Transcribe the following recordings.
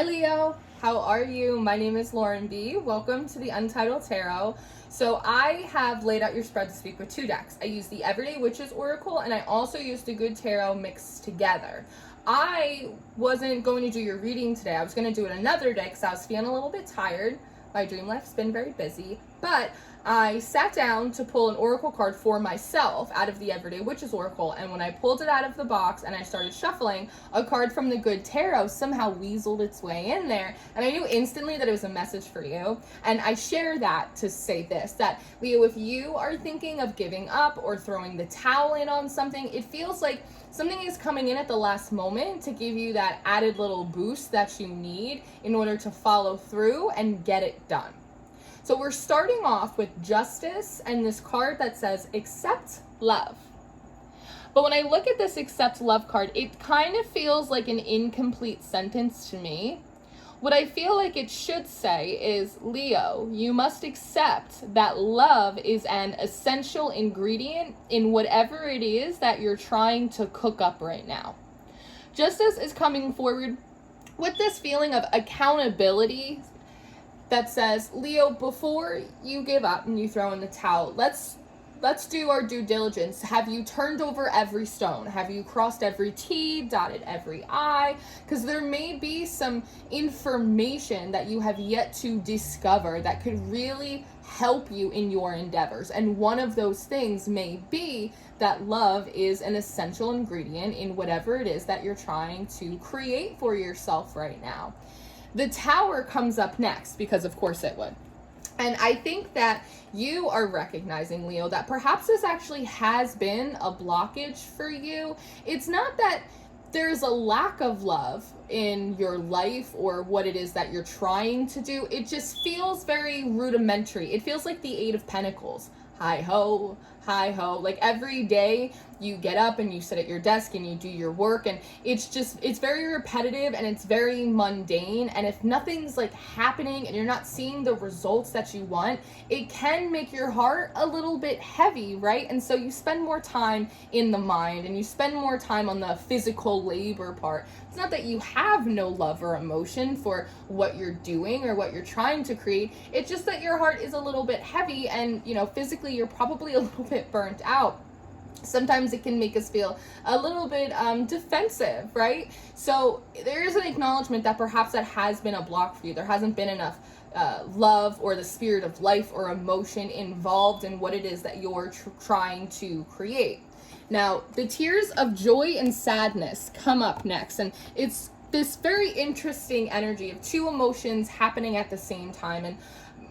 Leo, how are you? My name is Lauren B. Welcome to the Untitled Tarot. So I have laid out your spread this week with two decks. I used the Everyday Witches Oracle and I also used the Good Tarot mixed together. I wasn't going to do your reading today. I was going to do it another day because I was feeling a little bit tired. My dream life's been very busy, but I sat down to pull an oracle card for myself out of the Everyday Witches Oracle, and when I pulled it out of the box and I started shuffling, a card from the Good Tarot somehow weaseled its way in there, and I knew instantly that it was a message for you. And I share that to say this, that Leo, if you are thinking of giving up or throwing the towel in on something, it feels like something is coming in at the last moment to give you that added little boost that you need in order to follow through and get it done. So we're starting off with Justice and this card that says accept love. But when I look at this accept love card, it kind of feels like an incomplete sentence to me. What I feel like it should say is, Leo, you must accept that love is an essential ingredient in whatever it is that you're trying to cook up right now. Justice is coming forward with this feeling of accountability that says, Leo, before you give up and you throw in the towel, let's do our due diligence. Have you turned over every stone? Have you crossed every T, dotted every I? Because there may be some information that you have yet to discover that could really help you in your endeavors. And one of those things may be that love is an essential ingredient in whatever it is that you're trying to create for yourself right now. The Tower comes up next because of course it would. And I think that you are recognizing, Leo, that perhaps this actually has been a blockage for you. It's not that there's a lack of love in your life or what it is that you're trying to do. It just feels very rudimentary. It feels like the Eight of Pentacles. Hi ho, hi ho. Like every day you get up and you sit at your desk and you do your work, and it's very repetitive and it's very mundane. And if nothing's like happening and you're not seeing the results that you want, it can make your heart a little bit heavy, right? And so you spend more time in the mind and you spend more time on the physical labor part. It's not that you have no love or emotion for what you're doing or what you're trying to create. It's just that your heart is a little bit heavy and, physically you're probably a little bit burnt out. Sometimes it can make us feel a little bit defensive, right? So there is an acknowledgement that perhaps that has been a block for you. There hasn't been enough love or the spirit of life or emotion involved in what it is that you're trying to create. Now, the tears of joy and sadness come up next, and it's this very interesting energy of two emotions happening at the same time. And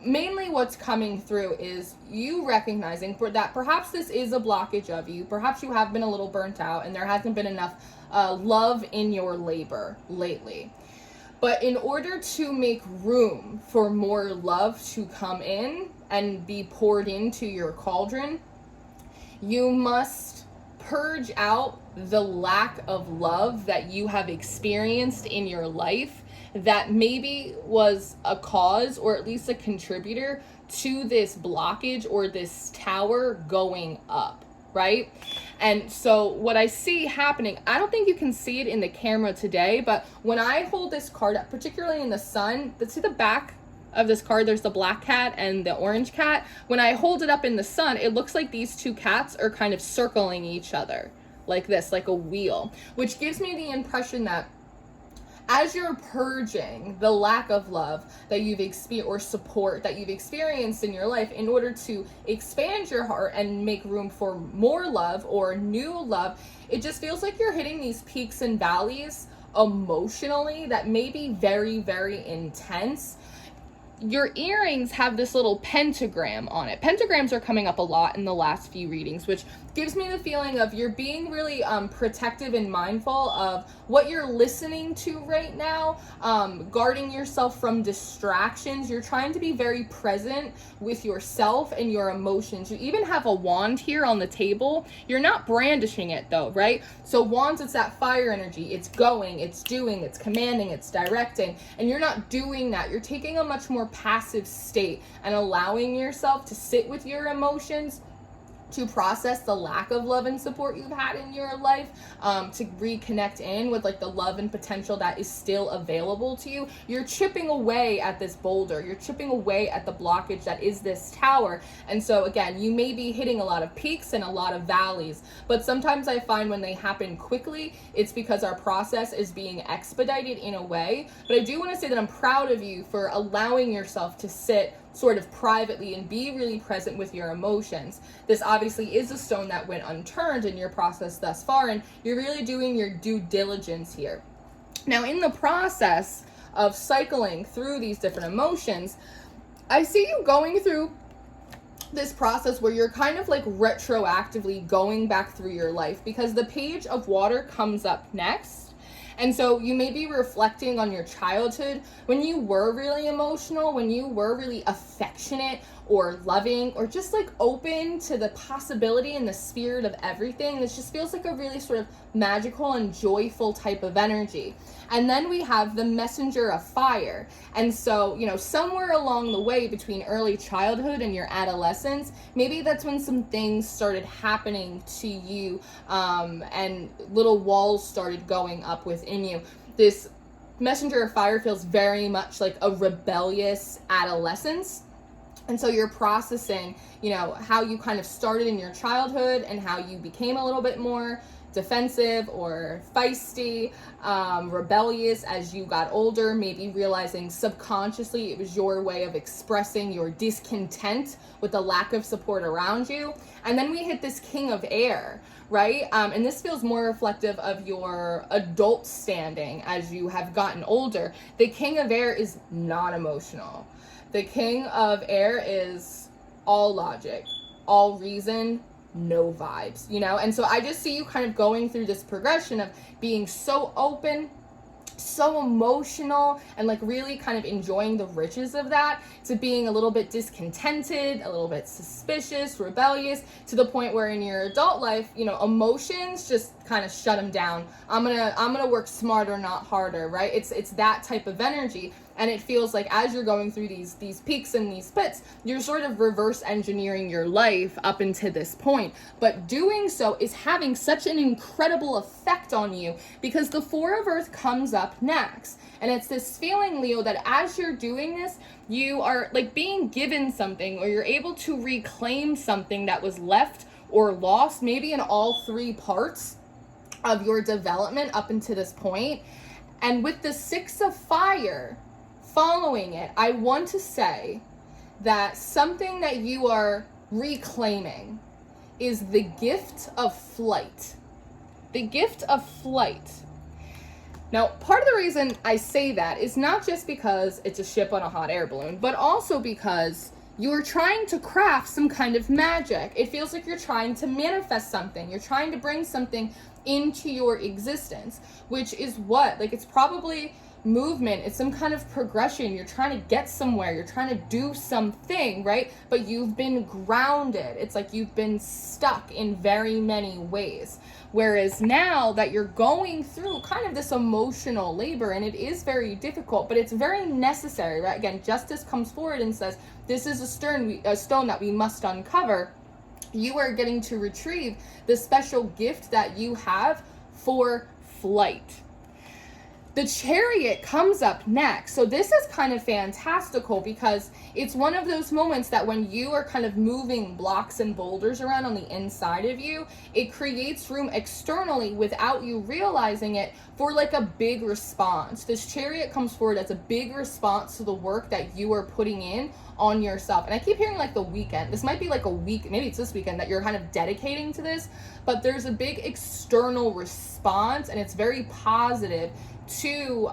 mainly what's coming through is you recognizing that perhaps this is a blockage of you. Perhaps you have been a little burnt out and there hasn't been enough love in your labor lately. But in order to make room for more love to come in and be poured into your cauldron, you must purge out the lack of love that you have experienced in your life that maybe was a cause or at least a contributor to this blockage or this tower going up, right? And so what I see happening, I don't think you can see it in the camera today, but when I hold this card up, particularly in the sun, see the back of this card, there's the black cat and the orange cat. When I hold it up in the sun, it looks like these two cats are kind of circling each other like this, like a wheel, which gives me the impression that as you're purging the lack of love that you've experienced or support that you've experienced in your life in order to expand your heart and make room for more love or new love, it just feels like you're hitting these peaks and valleys emotionally that may be very, very intense. Your earrings have this little pentagram on it. Pentagrams are coming up a lot in the last few readings, which gives me the feeling of you're being really protective and mindful of what you're listening to right now, guarding yourself from distractions. You're trying to be very present with yourself and your emotions. You even have a wand here on the table. You're not brandishing it though, right? So wands, it's that fire energy. It's going, it's doing, it's commanding, it's directing, and you're not doing that. You're taking a much more passive state and allowing yourself to sit with your emotions to process the lack of love and support you've had in your life, to reconnect in with like the love and potential that is still available to you. You're chipping away at this boulder. You're chipping away at the blockage that is this tower. And so again, you may be hitting a lot of peaks and a lot of valleys, but sometimes I find when they happen quickly, it's because our process is being expedited in a way. But I do want to say that I'm proud of you for allowing yourself to sit sort of privately and be really present with your emotions. This obviously is a stone that went unturned in your process thus far, and you're really doing your due diligence here. Now, in the process of cycling through these different emotions, I see you going through this process where you're kind of like retroactively going back through your life, because the Page of Water comes up next. And so you may be reflecting on your childhood when you were really emotional, when you were really affectionate or loving, or just like open to the possibility and the spirit of everything. This just feels like a really sort of magical and joyful type of energy. And then we have the Messenger of Fire. And so, you know, somewhere along the way between early childhood and your adolescence, maybe that's when some things started happening to you, and little walls started going up within you. This Messenger of Fire feels very much like a rebellious adolescence. And so you're processing, you know, how you kind of started in your childhood and how you became a little bit more defensive or feisty, rebellious as you got older, maybe realizing subconsciously it was your way of expressing your discontent with the lack of support around you. And then we hit this King of Air, right? And this feels more reflective of your adult standing as you have gotten older. The King of Air is non-emotional. The King of Air is all logic, all reason, no vibes, you know? And so I just see you kind of going through this progression of being so open, so emotional, and like really kind of enjoying the riches of that, to being a little bit discontented, a little bit suspicious, rebellious, to the point where in your adult life, you know, emotions just kind of shut them down. I'm gonna work smarter, not harder, right? It's that type of energy. And it feels like as you're going through these peaks and these pits, you're sort of reverse engineering your life up until this point. But doing so is having such an incredible effect on you, because the Four of Earth comes up next. And it's this feeling, Leo, that as you're doing this, you are like being given something, or you're able to reclaim something that was left or lost, maybe in all three parts of your development up until this point. And with the Six of Fire following it, I want to say that something that you are reclaiming is the gift of flight. The gift of flight. Now, part of the reason I say that is not just because it's a ship on a hot air balloon, but also because you're trying to craft some kind of magic. It feels like you're trying to manifest something. You're trying to bring something into your existence, which is what? Like, it's probably movement. It's some kind of progression. You're trying to get somewhere. You're trying to do something, right? But you've been grounded. It's like you've been stuck in very many ways. Whereas now that you're going through kind of this emotional labor, and it is very difficult, but it's very necessary, right? Again, justice comes forward and says, this is a stone that we must uncover. You are getting to retrieve the special gift that you have for flight. The Chariot comes up next. So this is kind of fantastical, because it's one of those moments that when you are kind of moving blocks and boulders around on the inside of you, it creates room externally without you realizing it for like a big response. This Chariot comes forward as a big response to the work that you are putting in on yourself. And I keep hearing like the weekend. This might be like a week, maybe it's this weekend that you're kind of dedicating to this, but there's a big external response, and it's very positive to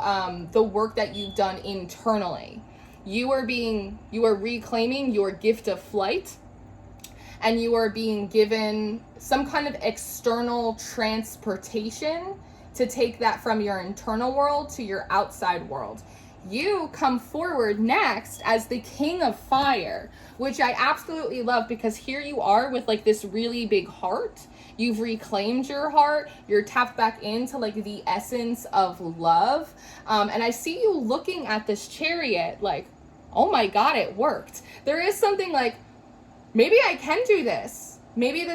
the work that you've done internally. You are reclaiming your gift of flight, and you are being given some kind of external transportation to take that from your internal world to your outside world. You come forward next as the King of Fire, which I absolutely love, because here you are with like this really big heart. You've reclaimed your heart. You're tapped back into like the essence of love. And I see you looking at this Chariot like, oh my God, it worked. There is something like, maybe I can do this. maybe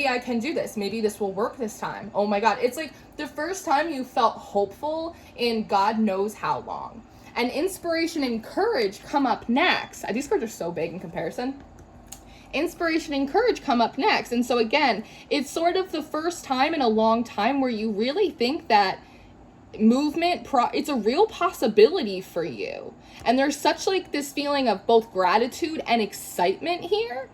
I can do this. Maybe this will work this time. Oh my God. It's like the first time you felt hopeful in God knows how long. And inspiration and courage come up next. These cards are so big in comparison. Inspiration and courage come up next. And so again, it's sort of the first time in a long time where you really think that it's a real possibility for you. And there's such like this feeling of both gratitude and excitement here.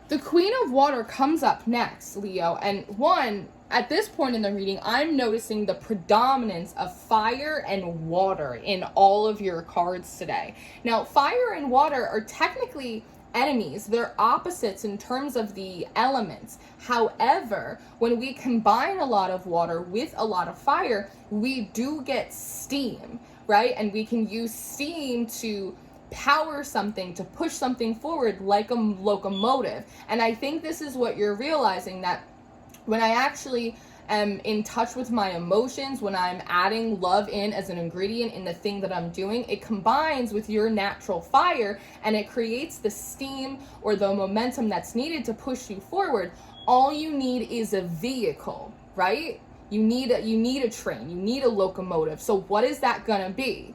The Queen of Water comes up next, Leo. And at this point in the reading, I'm noticing the predominance of fire and water in all of your cards today. Now, fire and water are technically enemies. They're opposites in terms of the elements. However, when we combine a lot of water with a lot of fire, we do get steam, right? And we can use steam to power something, to push something forward like a locomotive. And I think this is what you're realizing, that when I actually am in touch with my emotions, when I'm adding love in as an ingredient in the thing that I'm doing, it combines with your natural fire and it creates the steam or the momentum that's needed to push you forward. All you need is a vehicle, right? You need a train, you need a locomotive. So what is that gonna be?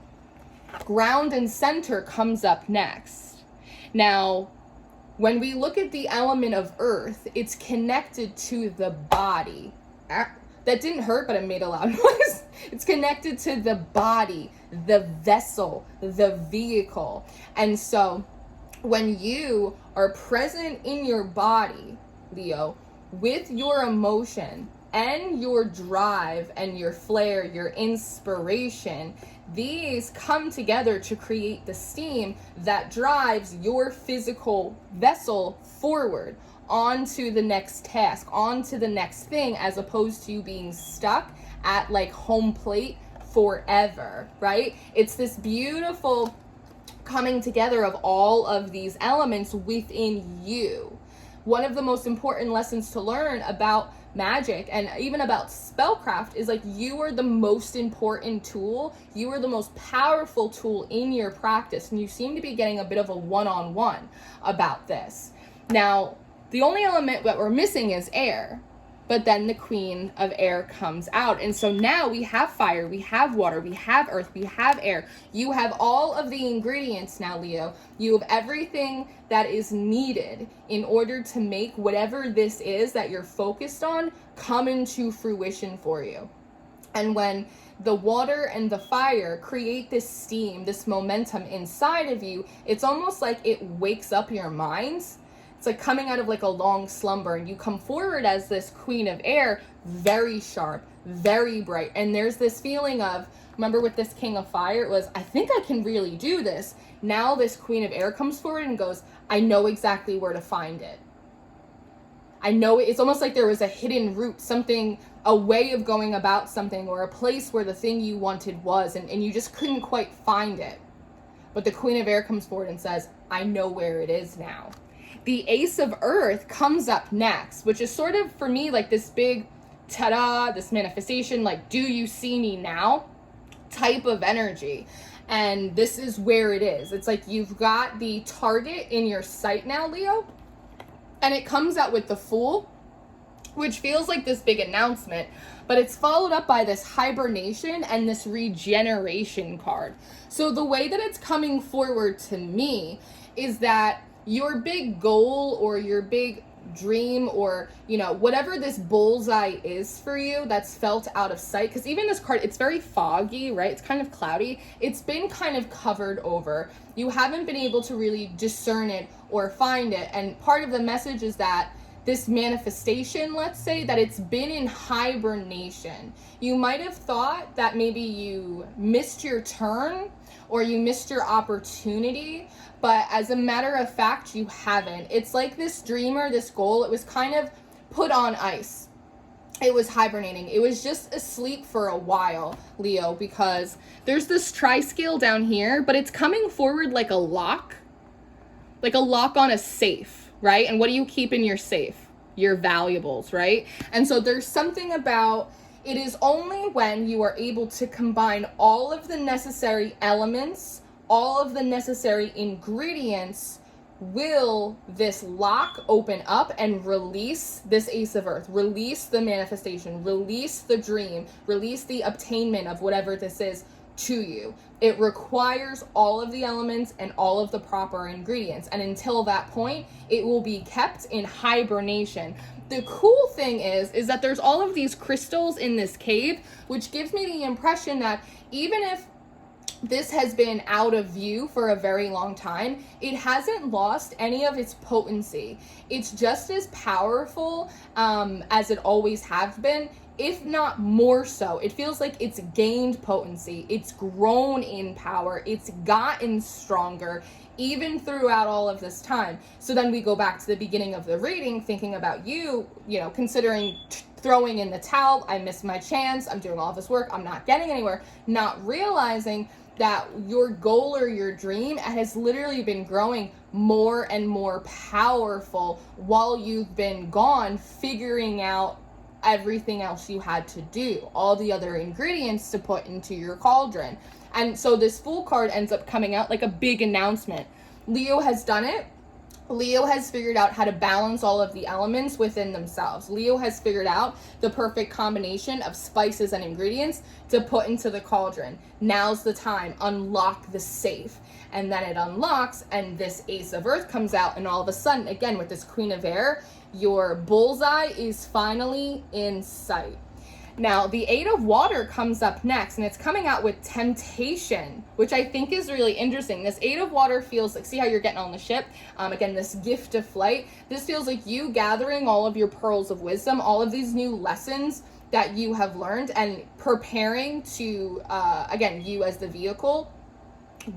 Ground and center comes up next. Now, when we look at the element of earth, it's connected to the body. That didn't hurt, but it made a loud noise. It's connected to the body, the vessel, the vehicle. And so when you are present in your body, Leo, with your emotion and your drive and your flair, your inspiration, these come together to create the steam that drives your physical vessel forward onto the next task, onto the next thing, as opposed to you being stuck at like home plate forever, right? It's this beautiful coming together of all of these elements within you. One of the most important lessons to learn about magic and even about spellcraft is like you are the most important tool. You are the most powerful tool in your practice. And you seem to be getting a bit of a one-on-one about this. Now, the only element that we're missing is air. But then the Queen of Air comes out. And so now we have fire, we have water, we have earth, we have air. You have all of the ingredients now, Leo. You have everything that is needed in order to make whatever this is that you're focused on come into fruition for you. And when the water and the fire create this steam, this momentum inside of you, it's almost like it wakes up your minds. It's like coming out of like a long slumber, and you come forward as this Queen of Air, very sharp, very bright. And there's this feeling of, remember with this King of Fire, it was, I think I can really do this. Now this Queen of Air comes forward and goes, I know exactly where to find it. I know it's almost like there was a hidden route, something, a way of going about something, or a place where the thing you wanted was, and you just couldn't quite find it. But the Queen of Air comes forward and says, I know where it is now. The Ace of Earth comes up next, which is sort of, for me, like this big ta-da, this manifestation, like, do you see me now type of energy. And this is where it is. It's like you've got the target in your sight now, Leo, and it comes out with the Fool, which feels like this big announcement, but it's followed up by this hibernation and this regeneration card. So the way that it's coming forward to me is that your big goal or your big dream, or whatever this bullseye is for you that's felt out of sight, because even this card, it's very foggy, right? It's kind of cloudy. It's been kind of covered over. You haven't been able to really discern it or find it. And part of the message is that this manifestation, let's say, that it's been in hibernation. You might have thought that maybe you missed your turn or you missed your opportunity, but as a matter of fact, you haven't. It's like this dream or this goal, it was kind of put on ice. It was hibernating. It was just asleep for a while, Leo, because there's this tri-scale down here, but it's coming forward like a lock on a safe, right? And what do you keep in your safe? Your valuables, right? And so there's something about, it is only when you are able to combine all of the necessary elements, all of the necessary ingredients will this lock open up and release this Ace of Earth, release the manifestation, release the dream, release the obtainment of whatever this is to you. It requires all of the elements and all of the proper ingredients. And until that point, it will be kept in hibernation. The cool thing is that there's all of these crystals in this cave, which gives me the impression that even if this has been out of view for a very long time, it hasn't lost any of its potency. It's just as powerful as it always has been, if not more so. It feels like it's gained potency. It's grown in power. It's gotten stronger even throughout all of this time. So then we go back to the beginning of the reading, thinking about you know, considering throwing in the towel. I missed my chance. I'm doing all this work. I'm not getting anywhere. Not realizing that your goal or your dream has literally been growing more and more powerful while you've been gone, figuring out everything else you had to do, all the other ingredients to put into your cauldron. And so this Fool card ends up coming out like a big announcement. Leo has done it. Leo has figured out how to balance all of the elements within themselves. Leo has figured out the perfect combination of spices and ingredients to put into the cauldron. Now's the time. Unlock the safe. And then it unlocks, and this Ace of Earth comes out, and all of a sudden, again, with this Queen of Air, your bullseye is finally in sight. Now, the Eight of Water comes up next, and it's coming out with temptation, which I think is really interesting. This Eight of Water feels like, see how you're getting on the ship? Again, this gift of flight. This feels like you gathering all of your pearls of wisdom, all of these new lessons that you have learned, and preparing to, again, you as the vehicle,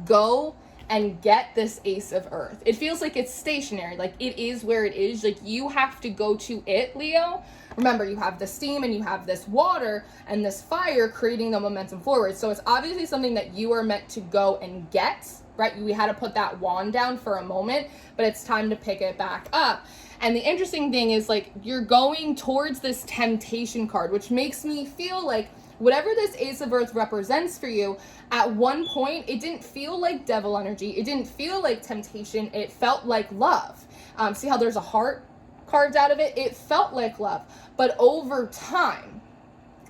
go and get this Ace of Earth. It feels like it's stationary, like it is where it is, like you have to go to it, Leo. Remember, you have the steam and you have this water and this fire creating the momentum forward. So it's obviously something that you are meant to go and get, right? We had to put that wand down for a moment, but it's time to pick it back up. And the interesting thing is, like, you're going towards this temptation card, which makes me feel like whatever this Ace of Earth represents for you, at one point, it didn't feel like devil energy. It didn't feel like temptation. It felt like love. See how there's a heart carved out of it? It felt like love. But over time,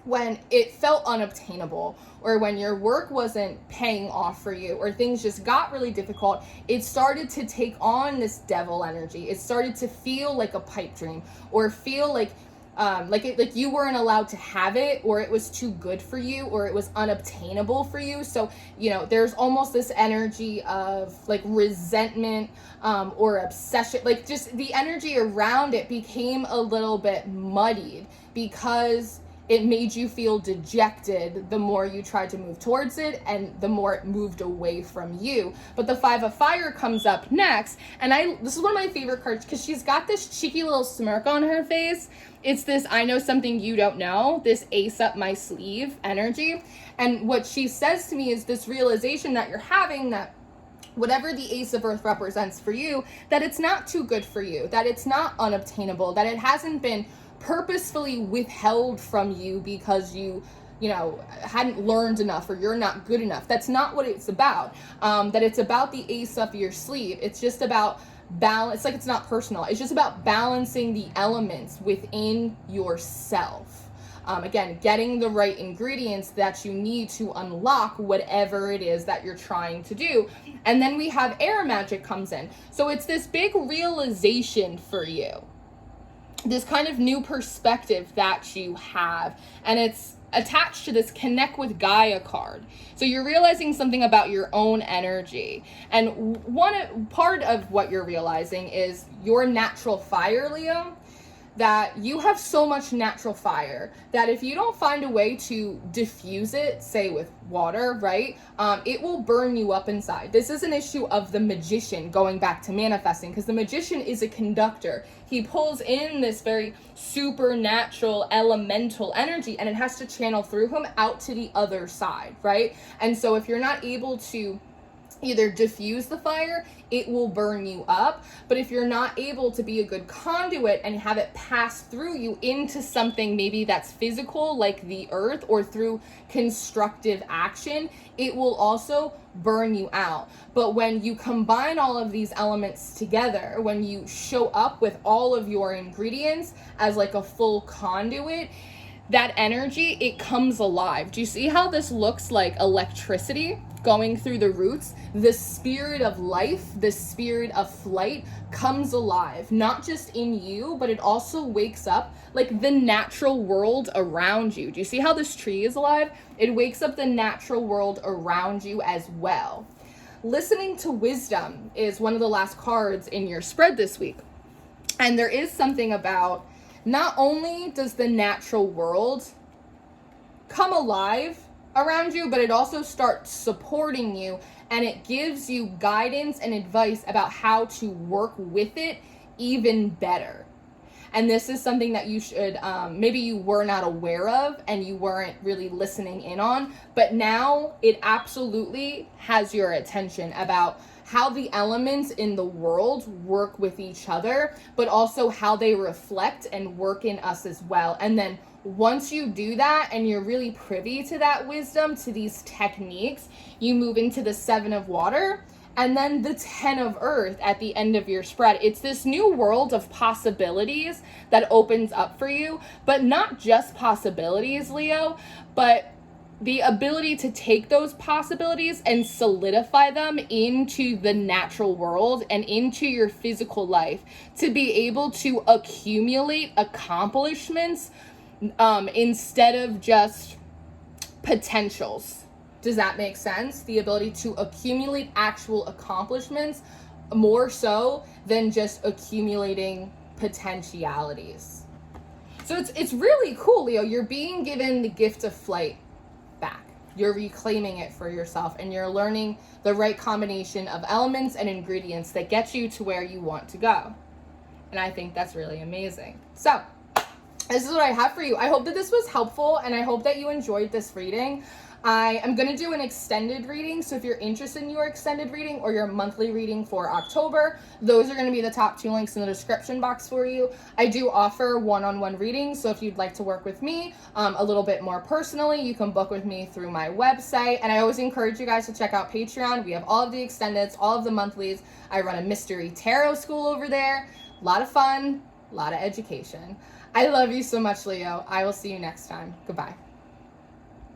when it felt unobtainable, or when your work wasn't paying off for you, or things just got really difficult, it started to take on this devil energy. It started to feel like a pipe dream, or feel like you weren't allowed to have it, or it was too good for you, or it was unobtainable for you. So, you know, there's almost this energy of like resentment or obsession, like just the energy around it became a little bit muddied because it made you feel dejected the more you tried to move towards it and the more it moved away from you. But the Five of Fire comes up next, and this is one of my favorite cards because she's got this cheeky little smirk on her face. It's this I know something you don't know, this ace up my sleeve energy. And what she says to me is this realization that you're having, that whatever the Ace of Earth represents for you, that it's not too good for you, that it's not unobtainable, that it hasn't been purposefully withheld from you because you hadn't learned enough or you're not good enough. That's not what it's about. That it's about the ace up your sleeve. It's just about balance. Like, it's not personal. It's just about balancing the elements within yourself. Again, getting the right ingredients that you need to unlock whatever it is that you're trying to do. And then we have air magic comes in. So it's this big realization for you, this kind of new perspective that you have, and it's attached to this connect with Gaia card. So you're realizing something about your own energy, and one part of what you're realizing is your natural fire, Leo, that you have so much natural fire that if you don't find a way to diffuse it, say with water, right, it will burn you up inside. This is an issue of the magician, going back to manifesting, because the magician is a conductor. He pulls in this very supernatural elemental energy, and it has to channel through him out to the other side, right? And so if you're not able to either diffuse the fire, it will burn you up. But if you're not able to be a good conduit and have it pass through you into something maybe that's physical, like the earth, or through constructive action, it will also burn you out. But when you combine all of these elements together, when you show up with all of your ingredients as like a full conduit, that energy, it comes alive. Do you see how this looks like electricity going through the roots? The spirit of life, the spirit of flight comes alive, not just in you, but it also wakes up like the natural world around you. Do you see how this tree is alive? It wakes up the natural world around you as well. Listening to wisdom is one of the last cards in your spread this week. And there is something about, not only does the natural world come alive around you, but it also starts supporting you, and it gives you guidance and advice about how to work with it even better. And this is something that you should, maybe you were not aware of and you weren't really listening in on, but now it absolutely has your attention about how the elements in the world work with each other, but also how they reflect and work in us as well. And then once you do that and you're really privy to that wisdom, to these techniques, you move into the 7 of water and then the 10 of earth at the end of your spread. It's this new world of possibilities that opens up for you, but not just possibilities, Leo, but the ability to take those possibilities and solidify them into the natural world and into your physical life, to be able to accumulate accomplishments instead of just potentials. Does that make sense? The ability to accumulate actual accomplishments more so than just accumulating potentialities. So it's really cool, Leo. You're being given the gift of flight back. You're reclaiming it for yourself, and you're learning the right combination of elements and ingredients that get you to where you want to go. And I think that's really amazing. So this is what I have for you. I hope that this was helpful, and I hope that you enjoyed this reading. I am going to do an extended reading, so if you're interested in your extended reading or your monthly reading for October, those are going to be the top 2 links in the description box for you. I do offer one-on-one readings, so if you'd like to work with me a little bit more personally, you can book with me through my website. And I always encourage you guys to check out Patreon. We have all of the extendeds, all of the monthlies. I run a mystery tarot school over there. A lot of fun, a lot of education. I love you so much, Leo. I will see you next time. Goodbye.